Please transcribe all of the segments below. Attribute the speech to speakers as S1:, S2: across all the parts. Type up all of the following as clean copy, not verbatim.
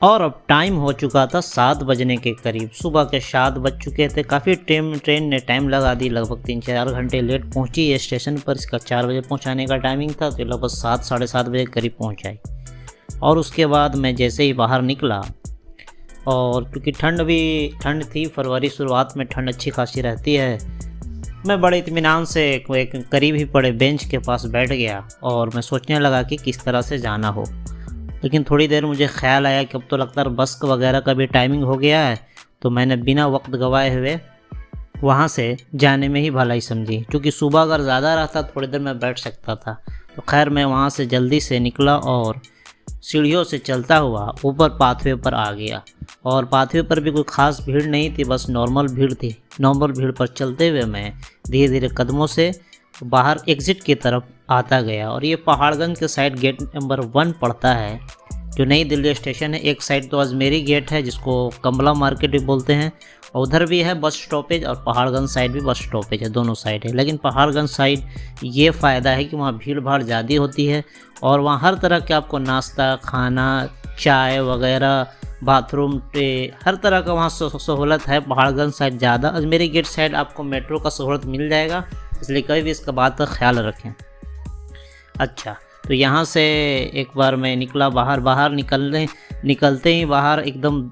S1: और अब टाइम हो चुका था 7 बजने के करीब। सुबह के 7 बज चुके थे। काफ़ी ट्रेन ने टाइम लगा दी, लगभग 3-4 घंटे लेट पहुंची ये स्टेशन पर। इसका 4 बजे पहुंचाने का टाइमिंग था, तो लगभग 7 साढ़े 7 बजे करीब पहुंचाई। और उसके बाद मैं जैसे ही बाहर निकला, और क्योंकि ठंड थी, फरवरी शुरुआत में ठंड अच्छी खासी रहती है, मैं बड़े इत्मीनान से एक करीब ही पड़े बेंच के पास बैठ गया और मैं सोचने लगा कि किस तरह से जाना हो। लेकिन थोड़ी देर मुझे ख्याल आया कि अब तो लगता है बस वगैरह का भी टाइमिंग हो गया है, तो मैंने बिना वक्त गवाए हुए वहाँ से जाने में ही भलाई समझी। क्योंकि सुबह अगर ज़्यादा रहता थोड़ी देर मैं बैठ सकता था। तो खैर मैं वहाँ से जल्दी से निकला और सीढ़ियों से चलता हुआ ऊपर पाथवे पर आ गया। और पाथवे पर भी कोई ख़ास भीड़ नहीं थी, बस नॉर्मल भीड़ थी। नॉर्मल भीड़ पर चलते हुए मैं धीरे धीरे कदमों से बाहर एग्ज़िट की तरफ आता गया। और ये पहाड़गंज के साइड गेट नंबर 1 पड़ता है, जो नई दिल्ली स्टेशन है। एक साइड तो अजमेरी गेट है, जिसको कमला मार्केट भी बोलते हैं, और उधर भी है बस स्टॉपेज, और पहाड़गंज साइड भी बस स्टॉपेज है, दोनों साइड है। लेकिन पहाड़गंज साइड ये फ़ायदा है कि वहाँ भीड़ भाड़ ज़्यादा होती है, और वहाँ हर तरह के आपको नाश्ता, खाना, चाय वगैरह, बाथरूम, हर तरह का वहाँ सहूलत है। पहाड़गंज साइड ज़्यादा, अजमेरी गेट साइड आपको मेट्रो का सहूलत मिल जाएगा, इसलिए कभी भी इसका बात का ख्याल रखें। अच्छा, तो यहाँ से एक बार मैं निकला बाहर निकलते ही बाहर एकदम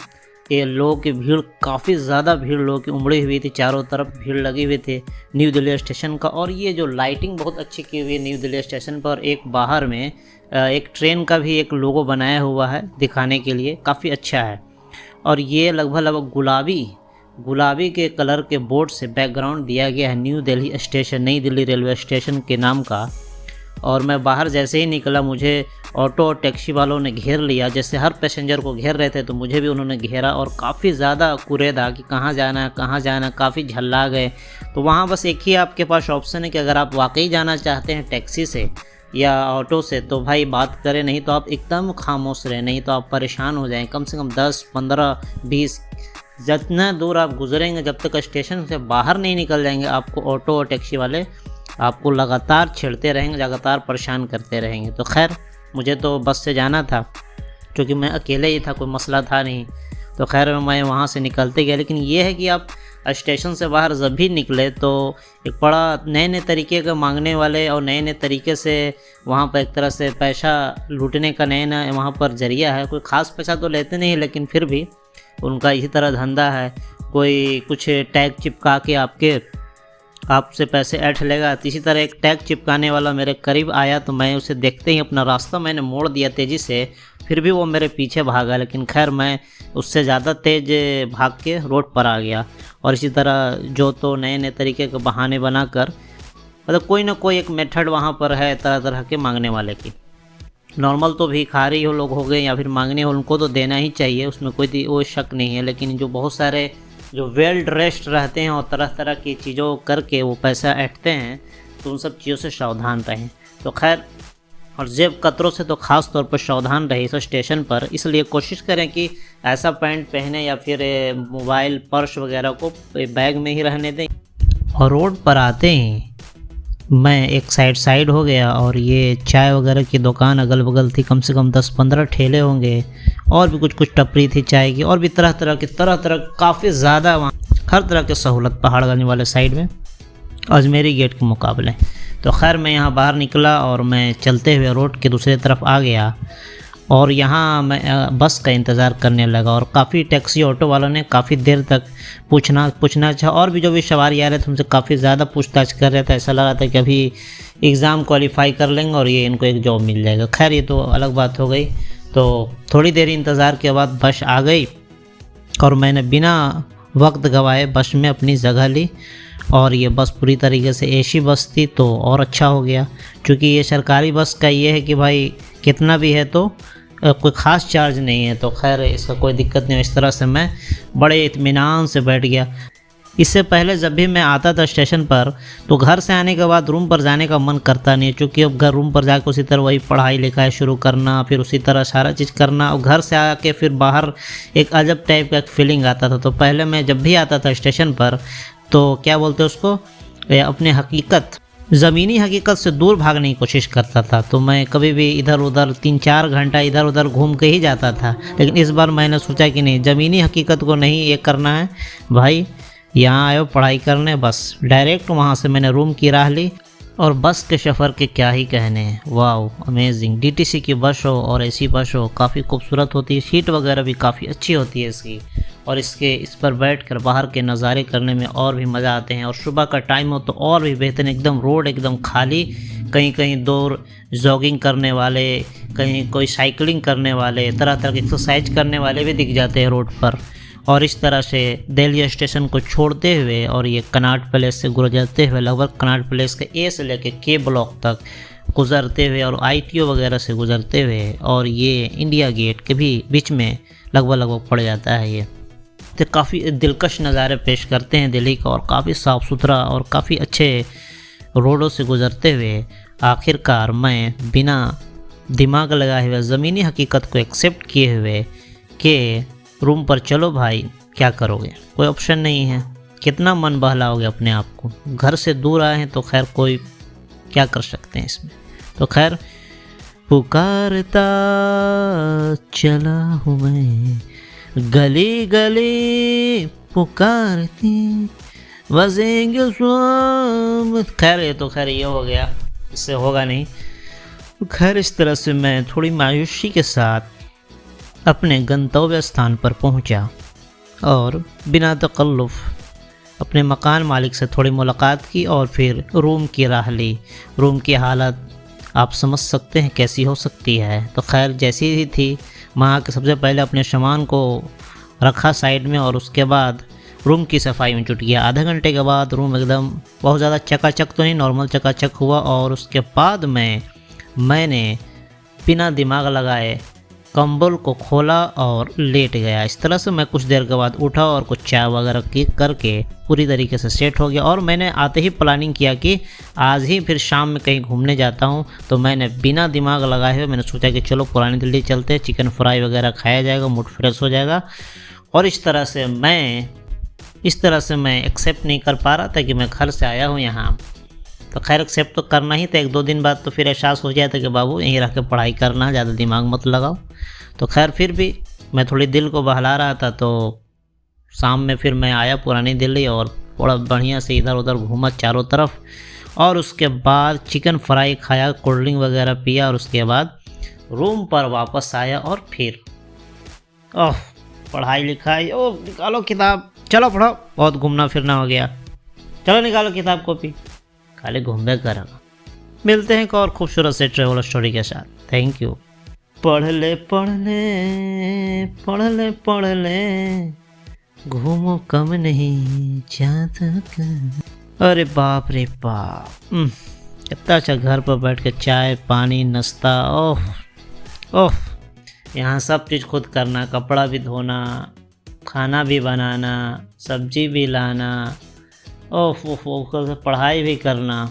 S1: ये लोगों की भीड़, काफ़ी ज़्यादा भीड़ लोगों की उमड़ी हुई थी। चारों तरफ भीड़ लगी हुई थी न्यू दिल्ली स्टेशन का। और ये जो लाइटिंग बहुत अच्छी की हुई है न्यू दिल्ली स्टेशन पर, एक बाहर में एक ट्रेन का भी एक लोगो बनाया हुआ है दिखाने के लिए, काफ़ी अच्छा है। और ये लगभग गुलाबी के कलर के बोर्ड से बैकग्राउंड दिया गया है न्यू दिल्ली स्टेशन, नई दिल्ली रेलवे स्टेशन के नाम का। और मैं बाहर जैसे ही निकला, मुझे ऑटो और टैक्सी वालों ने घेर लिया। जैसे हर पैसेंजर को घेर रहे थे, तो मुझे भी उन्होंने घेरा, और काफ़ी ज़्यादा कुरेदा कि कहाँ जाना है, काफ़ी झल्ला गए। तो वहाँ बस एक ही आपके पास ऑप्शन है कि अगर आप वाकई जाना चाहते हैं टैक्सी से या ऑटो से, तो भाई बात करें, नहीं तो आप एकदम खामोश रहें, नहीं तो आप परेशान हो जाएं। कम से कम 10, 15, 20 जितना दूर आप गुजरेंगे, जब तक स्टेशन से बाहर नहीं निकल जाएंगे, आपको ऑटो और टैक्सी वाले आपको लगातार छेड़ते रहेंगे, लगातार परेशान करते रहेंगे। तो खैर मुझे तो बस से जाना था, क्योंकि मैं अकेले ही था, कोई मसला था नहीं। तो खैर मैं वहाँ से निकलते गया। लेकिन ये है कि आप स्टेशन से बाहर जब भी निकले, तो एक बड़ा नए तरीके का मांगने वाले और नए तरीके से वहाँ पर एक तरह से पैसा लूटने का नया वहाँ पर जरिया है। कोई ख़ास पैसा तो लेते नहीं, लेकिन फिर भी उनका इसी तरह धंधा है। कोई कुछ टैग चिपका के आपसे पैसे ऐंठ लेगा। इसी तरह एक टैग चिपकाने वाला मेरे करीब आया, तो मैं उसे देखते ही अपना रास्ता मैंने मोड़ दिया तेज़ी से। फिर भी वो मेरे पीछे भागा, लेकिन खैर मैं उससे ज़्यादा तेज़ भाग के रोड पर आ गया। और इसी तरह जो तो नए तरीके के बहाने बनाकर, मतलब कोई ना कोई एक मेथड वहाँ पर है तरह तरह के मांगने वाले की। नॉर्मल तो भिखारी हो लोग हो गए या फिर मांगने हो, उनको तो देना ही चाहिए, उसमें कोई वो शक नहीं है। लेकिन जो बहुत सारे जो वेल ड्रेस्ड रहते हैं और तरह तरह की चीज़ों करके वो पैसा ऐंठते हैं, तो उन सब चीज़ों से सावधान रहें। तो खैर, और जेब कतरों से तो ख़ास तौर पर सावधान रहे इस स्टेशन पर। इसलिए कोशिश करें कि ऐसा पैंट पहने या फिर मोबाइल, पर्स वगैरह को बैग में ही रहने दें। और रोड पर आते ही मैं एक साइड हो गया, और ये चाय वगैरह की दुकान अगल बगल थी, कम से कम 10-15 ठेले होंगे, और भी कुछ टपरी थी चाय की, और भी तरह तरह काफ़ी ज़्यादा वहाँ हर तरह की सहूलत पहाड़गंज वाले साइड में अजमेरी गेट के मुकाबले। तो खैर मैं यहाँ बाहर निकला और मैं चलते हुए रोड के दूसरी तरफ आ गया, और यहाँ मैं बस का इंतज़ार करने लगा। और काफ़ी टैक्सी ऑटो वालों ने काफ़ी देर तक पूछना चाहा, और भी जो भी सवारी आ रहे थे उनसे काफ़ी ज़्यादा पूछताछ कर रहे थे। ऐसा लग रहा था कि अभी एग्ज़ाम क्वालिफाई कर लेंगे और ये इनको एक जॉब मिल जाएगा। खैर ये तो अलग बात हो गई। तो थोड़ी देर इंतज़ार के बाद बस आ गई, और मैंने बिना वक्त गवाए बस में अपनी जगह ली। और ये बस पूरी तरीके से एसी बस थी, तो और अच्छा हो गया, क्योंकि ये सरकारी बस का ये है कि भाई कितना भी है तो कोई ख़ास चार्ज नहीं है। तो खैर इसका कोई दिक्कत नहीं। इस तरह से मैं बड़े इत्मीनान से बैठ गया। इससे पहले जब भी मैं आता था स्टेशन पर, तो घर से आने के बाद रूम पर जाने का मन करता नहीं है, क्योंकि अब घर रूम पर जाकर उसी तरह वही पढ़ाई लिखाई शुरू करना, फिर उसी तरह सारा चीज़ करना, और घर से आके फिर बाहर एक अजब टाइप का एक फीलिंग आता था। तो पहले मैं जब भी आता था स्टेशन पर, तो क्या बोलते हैं उसको, अपने हकीकत ज़मीनी हकीकत से दूर भागने की कोशिश करता था, तो मैं कभी भी इधर उधर 3-4 घंटा इधर उधर घूम के ही जाता था। लेकिन इस बार मैंने सोचा कि नहीं, ज़मीनी हकीकत को नहीं ये करना है भाई, यहाँ आयो पढ़ाई करने, बस डायरेक्ट वहाँ से मैंने रूम की राह ली। और बस के सफ़र के क्या ही कहने हैं, वाओ अमेजिंग। डीटीसी की बस हो और एसी बस हो, काफ़ी खूबसूरत होती है, सीट वगैरह भी काफ़ी अच्छी होती है इसकी, और इस पर बैठकर बाहर के नज़ारे करने में और भी मज़ा आते हैं। और सुबह का टाइम हो तो और भी बेहतरीन, एकदम रोड एकदम खाली, कहीं कहीं दूर जॉगिंग करने वाले, कहीं कोई साइकिलिंग करने वाले, तरह तरह के एक्सरसाइज करने वाले भी दिख जाते हैं रोड पर। और इस तरह से दिल्ली स्टेशन को छोड़ते हुए और ये कनॉट प्लेस से गुजरते हुए, लगभग कनॉट प्लेस के ए से लेकर के ब्लॉक तक गुजरते हुए और आईटीओ वगैरह से गुजरते हुए, और ये इंडिया गेट के भी बीच में लगभग पड़ जाता है ये। तो काफ़ी दिलकश नज़ारे पेश करते हैं दिल्ली का, और काफ़ी साफ़ सुथरा और काफ़ी अच्छे रोडों से गुजरते हुए आखिरकार मैं बिना दिमाग लगाए हुए ज़मीनी हकीकत को एक्सेप्ट किए हुए कि रूम पर चलो भाई, क्या करोगे, कोई ऑप्शन नहीं है, कितना मन बहलाओगे अपने आप को, घर से दूर आए हैं तो खैर कोई क्या कर सकते हैं इसमें। तो खैर पुकारता चला हूँ मैं, गली गली पुकारती बजेंगे स्वाम। खैर ये तो खैर ये हो गया, इससे होगा नहीं। तो खैर इस तरह से मैं थोड़ी मायूसी के साथ अपने गंतव्य स्थान पर पहुंचा, और बिना तकल्लुफ़ अपने मकान मालिक से थोड़ी मुलाकात की और फिर रूम की राह ली। रूम की हालत आप समझ सकते हैं कैसी हो सकती है। तो खैर जैसी ही थी, वहाँ के सबसे पहले अपने सामान को रखा साइड में, और उसके बाद रूम की सफाई में जुट गया। आधे घंटे के बाद रूम एकदम बहुत ज़्यादा चकाचक तो नहीं, नॉर्मल चकाचक हुआ, और उसके बाद मैंने बिना दिमाग लगाए कंबल को खोला और लेट गया। इस तरह से मैं कुछ देर के बाद उठा और कुछ चाय वगैरह की करके पूरी तरीके से सेट हो गया। और मैंने आते ही प्लानिंग किया कि आज ही फिर शाम में कहीं घूमने जाता हूं, तो मैंने बिना दिमाग लगाए हुए मैंने सोचा कि चलो पुरानी दिल्ली चलते हैं, चिकन फ्राई वगैरह खाया जाएगा, मूड फ्रेश हो जाएगा। और इस तरह से मैं एक्सेप्ट नहीं कर पा रहा था कि मैं घर से आया हूँ यहाँ। तो खैर एक्सेप्ट तो करना ही था, 1-2 दिन बाद तो फिर एहसास हो जाता कि बाबू यहीं रह के पढ़ाई करना, ज़्यादा दिमाग मत लगाओ। तो खैर फिर भी मैं थोड़ी दिल को बहला रहा था, तो शाम में फिर मैं आया पुरानी दिल्ली और थोड़ा बढ़िया से इधर उधर घूमा चारों तरफ, और उसके बाद चिकन फ्राई खाया, कोल्ड ड्रिंक वगैरह पिया, और उसके बाद रूम पर वापस आया। और फिर पढ़ाई लिखाई, निकालो किताब, चलो पढ़ो, बहुत घूमना फिरना हो गया, चलो निकालो किताब कॉपी, खाली घूमने करेंगे। मिलते हैं एक और खूबसूरत से ट्रैवल स्टोरी के साथ। Thank you. पढ़ ले पढ़ ले पढ़ ले पढ़ ले, घूमो कम नहीं ज्यादा कर। अरे बाप रे बाप, कितना अच्छा घर पर बैठ के चाय पानी नाश्ता, ओह यहाँ सब चीज़ खुद करना, कपड़ा भी धोना, खाना भी बनाना, सब्जी भी लाना, ओह पढ़ाई भी करना।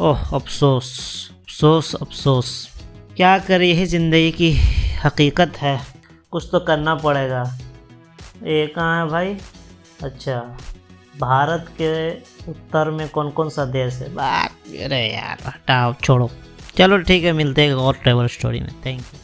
S1: अफसोस अफसोस अफसोस, क्या करे, यही ज़िंदगी की हकीकत है, कुछ तो करना पड़ेगा। ये कहाँ है भाई? अच्छा, भारत के उत्तर में कौन कौन सा देश है? अरे यार हटाओ छोड़ो, चलो ठीक है, मिलते हैं और ट्रैवल स्टोरी में। Thank you.